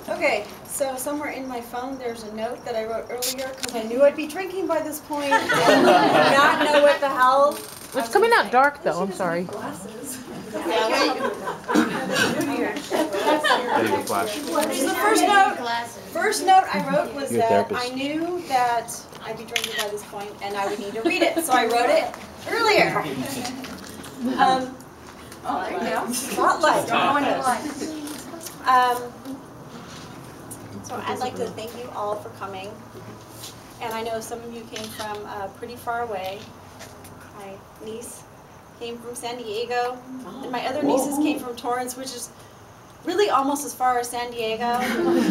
Okay, so somewhere in my phone there's a note that I wrote earlier because I knew I'd be drinking by this point and not know what the hell. It's coming out dark though, I'm sorry. Glasses. The first note I wrote was that I knew that I'd be drinking by this point and I would need to read it, so I wrote it earlier. Spotlight. So I'd like to thank you all for coming. And I know some of you came from pretty far away. My niece came from San Diego, and my other nieces came from Torrance, which is really almost as far as San Diego,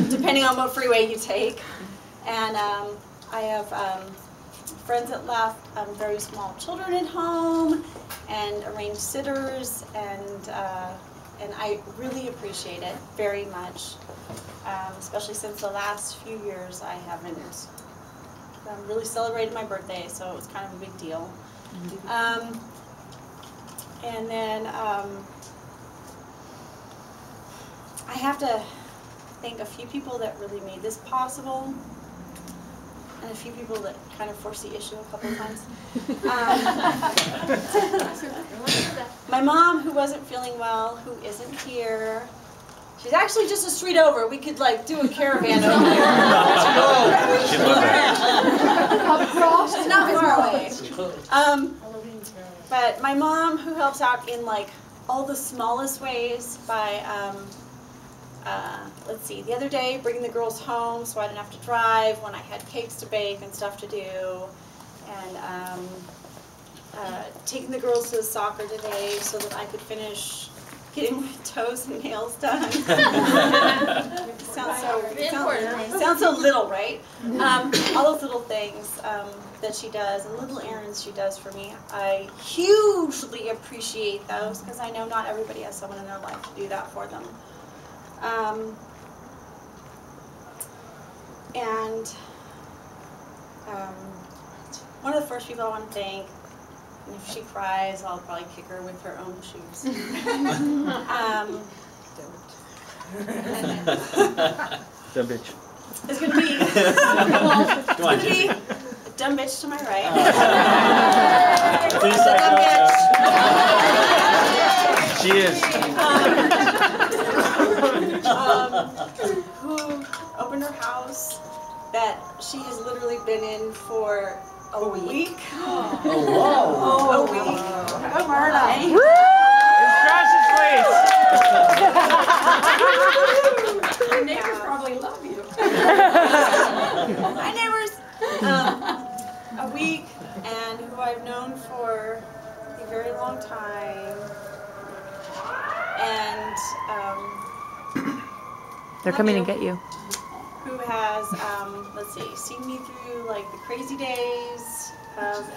depending on what freeway you take. And I have friends that left very small children at home and arranged sitters, and I really appreciate it very much, especially since the last few years I haven't really celebrated my birthday, so it was kind of a big deal. And then I have to thank a few people that really made this possible, and a few people that kind of forced the issue a couple of times. My mom, who wasn't feeling well, who isn't here. She's actually just a street over. We could like do a caravan over here. She's not far away. But my mom, who helps out in like all the smallest ways by, let's see, the other day bringing the girls home so I didn't have to drive when I had cakes to bake and stuff to do, and taking the girls to the soccer today so that I could finish getting my toes and nails done. Sounds so little, right? All those little things that she does and little errands she does for me, I hugely appreciate those because I know not everybody has someone in their life to do that for them. One of the first people I want to thank, and if she cries, I'll probably kick her with her own shoes. Dumb bitch. It's going to be, dumb bitch to my right. Please Dumb bitch. She is. Who opened her house that she has literally been in for a week. Oh, wow. A week. Hey. It's Josh's place. Your neighbors probably love you. My neighbors. A week, and who I've known for a very long time. And They're coming to get you. who has, let's see, seen me through like the crazy days of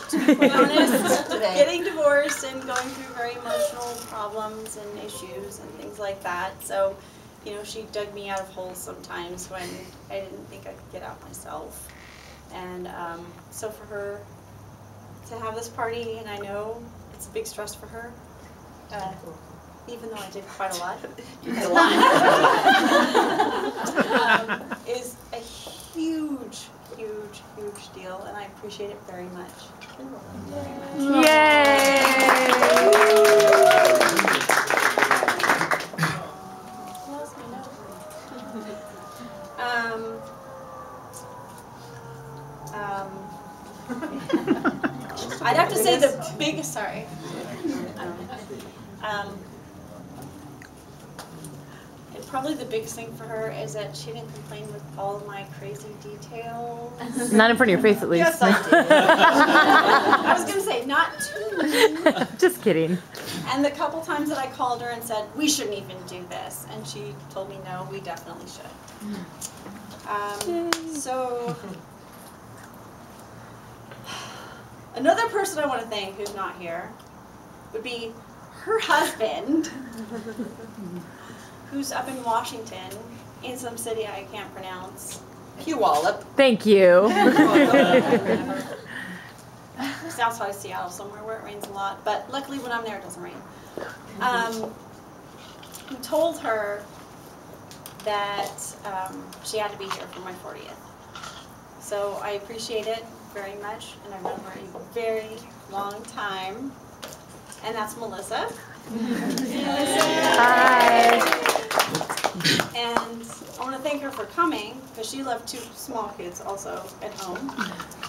to be honest, getting divorced and going through very emotional problems and issues and things like that. So, you know, she dug me out of holes sometimes when I didn't think I could get out myself. And so for her to have this party, and I know it's a big stress for her, even though I did quite a lot, is a huge, huge, huge deal, and I appreciate it very much. Yay! I'd have to say the biggest, sorry. And probably the biggest thing for her is that she didn't complain with all of my crazy details. Not in front of your face, at least. Yes, I did. I was going to say, not too much. Just kidding. And the couple times that I called her and said, we shouldn't even do this, and she told me, no, we definitely should. So, another person I want to thank who's not here would be her husband, who's up in Washington, in some city I can't pronounce. Puyallup. Thank you. It's outside of Seattle somewhere where it rains a lot, but luckily when I'm there it doesn't rain. Who told her that she had to be here for my 40th. So I appreciate it very much, and I've known her a very long time, and that's Melissa. Hi. And I want to thank her for coming, because she left 2 small kids also at home.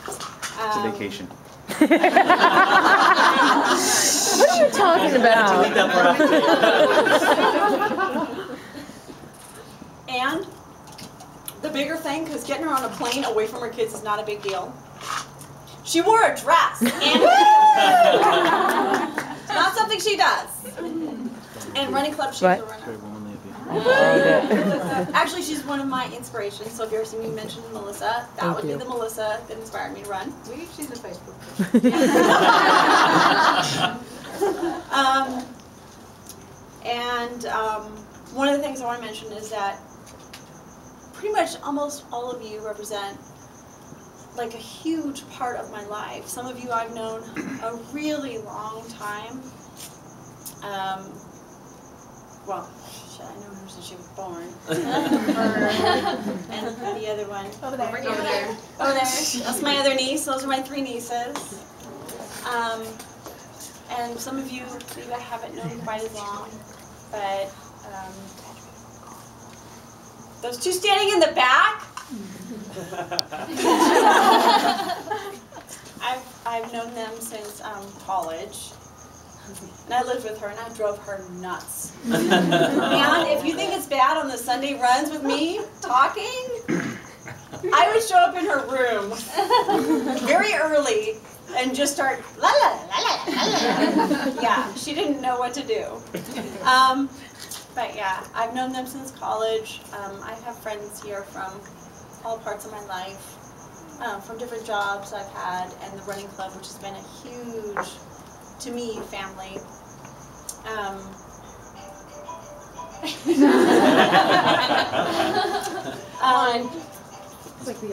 It's a vacation. What are you talking about? And the bigger thing, because getting her on a plane away from her kids is not a big deal. She wore a dress. And it's not something she does. And running club, she's a runner. Actually, she's one of my inspirations. So if you ever see me mention Melissa, that would be the Melissa that inspired me to run. We've seen the Facebook. One of the things I want to mention is that pretty much almost all of you represent like a huge part of my life. Some of you I've known a really long time. Well, shit, I know her since she was born. And the other one. Over there. Over there. Over there. That's my other niece. Those are my 3 nieces. And some of you maybe I haven't known quite as long, but those 2 standing in the back, I've known them since college. And I lived with her, and I drove her nuts. And if you think it's bad on the Sunday runs with me talking, I would show up in her room very early and just start la la la la la la. Yeah, she didn't know what to do. But yeah, I've known them since college. I have friends here from all parts of my life, from different jobs I've had, and the running club, which has been a huge, to me, family.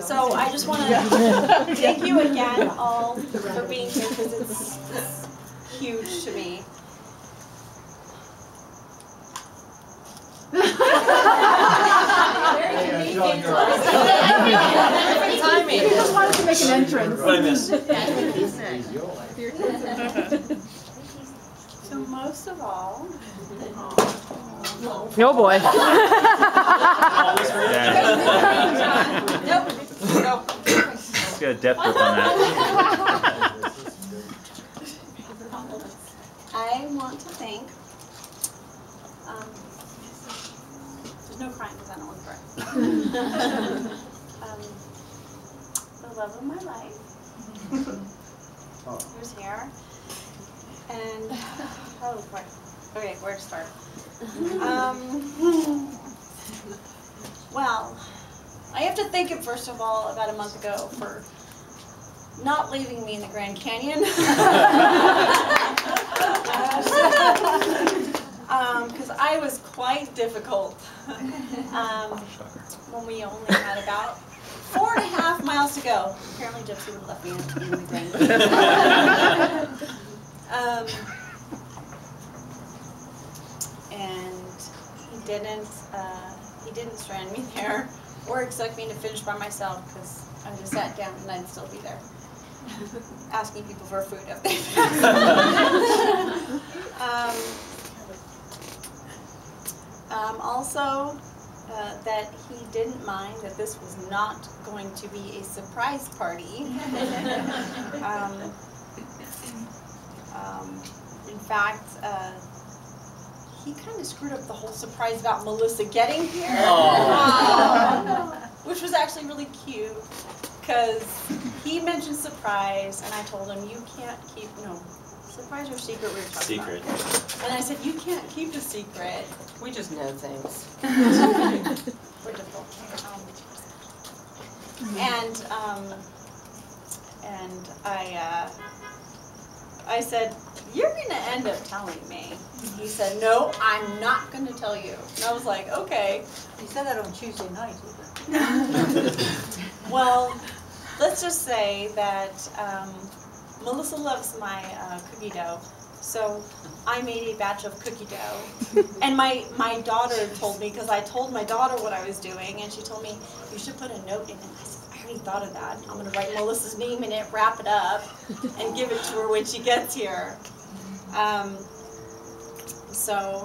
So I just want to thank you again all for being here, because it's huge to me. Timing. He just wanted to make an entrance. So most of all, Oh boy. nope. Let's get a depth grip on that. I want to thank. There's no crying because I don't want to cry. The love of my life. Who's here? And oh, boy. Okay, where to start? Well, I have to thank him first of all about a month ago for not leaving me in the Grand Canyon. Because I was quite difficult when we only had about 4.5 miles to go. Apparently Gypsy would have left me in the Grand Canyon. And he didn't strand me there or expect me to finish by myself, because I just sat down and I'd still be there asking people for food if they also that he didn't mind that this was not going to be a surprise party. In fact, he kind of screwed up the whole surprise about Melissa getting here, which was actually really cute, because he mentioned surprise, and I told him, you can't keep, surprise or secret, we were talking about. And I said, you can't keep a secret. We just know things. We're difficult. And I said, you're going to end up telling me. He said, no, I'm not going to tell you. And I was like, okay. You said that on Tuesday night, Well, let's just say that Melissa loves my cookie dough, so I made a batch of cookie dough. And my daughter told me, because I told my daughter what I was doing, and she told me, you should put a note in it. I said, I already thought of that. I'm going to write Melissa's name in it, wrap it up, and give it to her when she gets here. So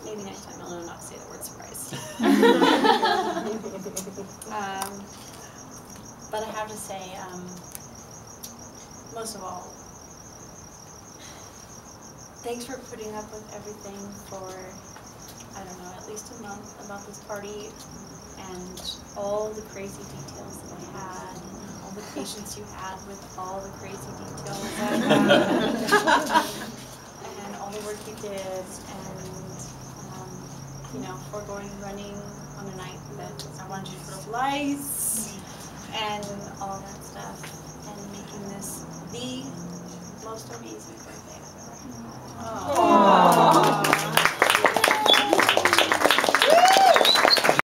maybe next time I'll know not to say the word surprise. But I have to say, most of all, thanks for putting up with everything for, I don't know, at least a month about this party and all the crazy details that I had and all the patience you had with all the crazy details I had and all the work you did and, foregoing running on a night that I wanted you to put up lights and all that stuff and making this the most amazing birthday